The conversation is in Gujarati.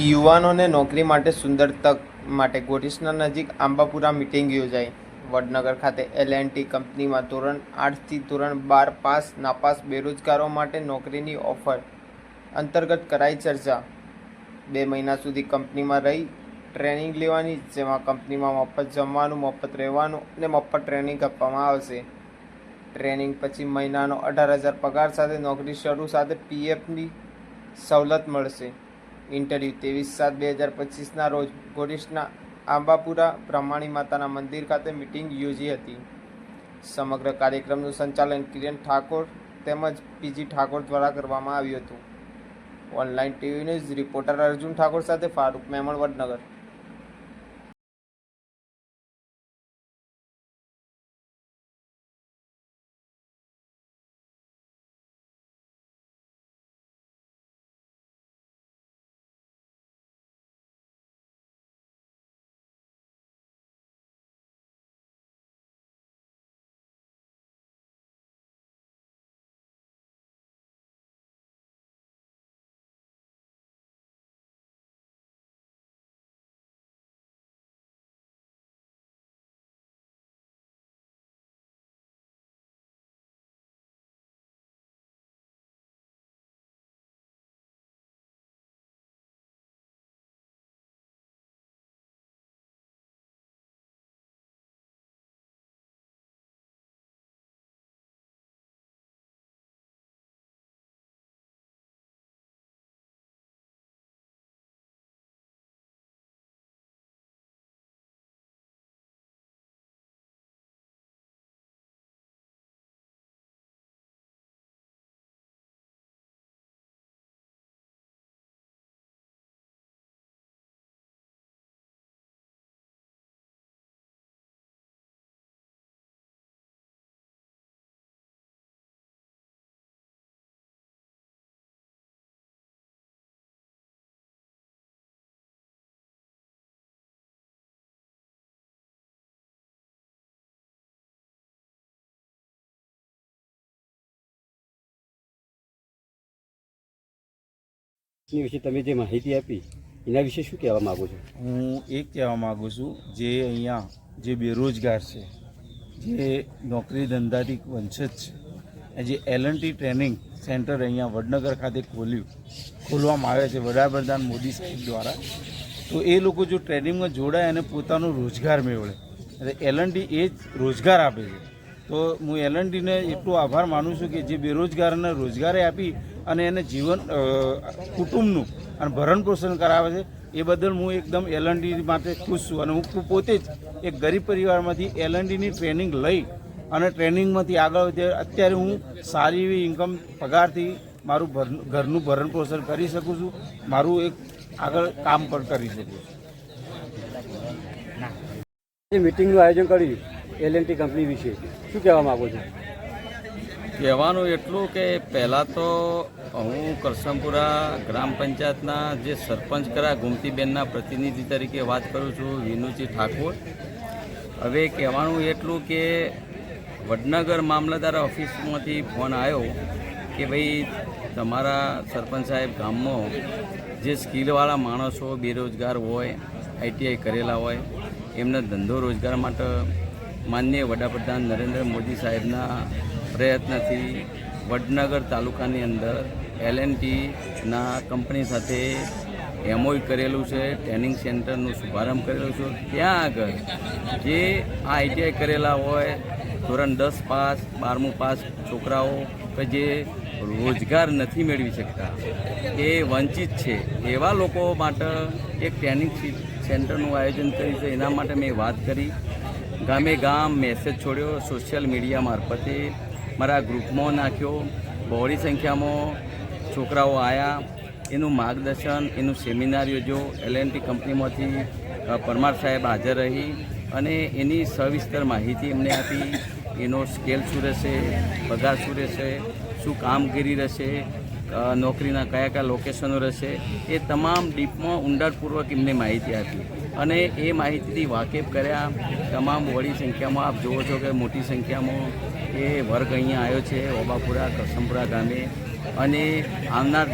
યુવાનોને નોકરી માટે સુંદર તક માટે ગોટીસના નજીક આંબાપુરા મીટિંગ યોજાઈ। વડનગર ખાતે L&T કંપનીમાં ધોરણ 8થી ધોરણ 12 પાસ નાપાસ બેરોજગારો માટે નોકરીની ઓફર અંતર્ગત કરાઈ ચર્ચા। 2 મહિના સુધી કંપનીમાં રહી ટ્રેનિંગ લેવાની, જેમાં કંપનીમાં મફત જમવાનું, મફત રહેવાનું અને મફત ટ્રેનિંગ આપવામાં આવશે। ટ્રેનિંગ પછી મહિનાનો 18,000 પગાર સાથે નોકરી શરૂ સાથે PFની સવલત મળશે। ઇન્ટરવ્યૂ 23/7/2025ના રોજ ગોટીસના આંબાપુરા બ્રહ્માણી માતાના મંદિર ખાતે મીટિંગ યોજી હતી। સમગ્ર કાર્યક્રમનું સંચાલન કિરણ ઠાકોર તેમજ PG ઠાકોર દ્વારા કરવામાં આવ્યું હતું। Online TV news reporter Arjun Thakor સાથે ફારૂક મેમણ, વડનગર। વિશે તમે જે માહિતી આપી એના વિશે શું કહેવા માગો છો? હું એક કહેવા માગું છું, જે અહીંયા જે બેરોજગાર છે, જે નોકરી ધંધાથી વંચિત છે, જે L&T ટ્રેનિંગ સેન્ટર અહીંયા વડનગર ખાતે ખોલવામાં આવે છે વડાપ્રધાન મોદી સાહેબ દ્વારા, તો એ લોકો જો ટ્રેનિંગમાં જોડાય અને પોતાનો રોજગાર મેળવે, L&T એ જ રોજગાર આપે છે। તો હું L&Tને એટલો આભાર માનું છું કે જે બેરોજગારને રોજગારી આપી અને એને જીવન કુટુંબનું અને ભરણ પોષણ કરાવે છે, એ બદલ હું એકદમ L&T માટે ખુશ છું। અને હું પોતે જ એક ગરીબ પરિવારમાંથી L&Tની ટ્રેનિંગ લઈ અને ટ્રેનિંગમાંથી આગળ અત્યારે હું સારી એવી ઇન્કમ પગારથી મારું ઘરનું ભરણ પોષણ કરી શકું છું, મારું એક આગળ કામ પણ કરી શકું છું। જે મિટિંગનું આયોજન કર્યું L&T કંપની વિશે શું કહેવા માગો છો? કહેવાનું એટલું કે પહેલાં તો હું કરસમપુરા ગ્રામ પંચાયતના જે સરપંચ કરા ગોમતીબેનના પ્રતિનિધિ તરીકે વાત કરું છું, વિનુજી ઠાકોર। હવે કહેવાનું એટલું કે વડનગર મામલતદાર ઓફિસમાંથી ફોન આવ્યો કે ભાઈ તમારા સરપંચ સાહેબ ગામમાં જે સ્કિલવાળા માણસો બેરોજગાર હોય, ITI કરેલા હોય, એમને ધંધો રોજગાર માટે માનનીય વડાપ્રધાન નરેન્દ્ર મોદી સાહેબના પ્રયત્નથી વડનગર તાલુકાની અંદર L&Tના કંપની સાથે MOU કરેલું છે, ટ્રેનિંગ સેન્ટરનું શુભારંભ કરેલું છે। ત્યાં આગળ જે આ ITI કરેલા હોય, ધોરણ 10 પાસ, 12મું પાસ છોકરાઓ કે જે રોજગાર નથી મેળવી શકતા, એ વંચિત છે, એવા લોકો માટે એક ટ્રેનિંગ સેન્ટરનું આયોજન કર્યું છે। એના માટે મેં વાત કરી, ગામે ગામ મેસેજ છોડ્યો, સોશિયલ મીડિયા મારફતે મારા ગ્રુપમાં નાખ્યો, બહોળી સંખ્યામાં છોકરાઓ આવ્યા, એનું માર્ગદર્શન, એનું સેમિનાર યોજ્યો। L&T કંપનીમાંથી પરમાર સાહેબ હાજર રહી અને એની સવિસ્તર માહિતી એમને આપી, એનો સ્કેલ શું રહેશે, પગાર શું રહેશે, શું કામગીરી રહેશે, નોકરીના કયા કયા લોકેશનો રહેશે, એ તમામ ડીપમાં ઊંડાણપૂર્વક એમને માહિતી આપી અને એ માહિતીથી વાકેફ કર્યા। તમામ વડી સંખ્યામાં આપ જુઓ છો કે મોટી સંખ્યામાં એ વર્ગ અહીંયા આવ્યો છે ઓબાપુરા કરસમપુરા ગામે અને આવનાર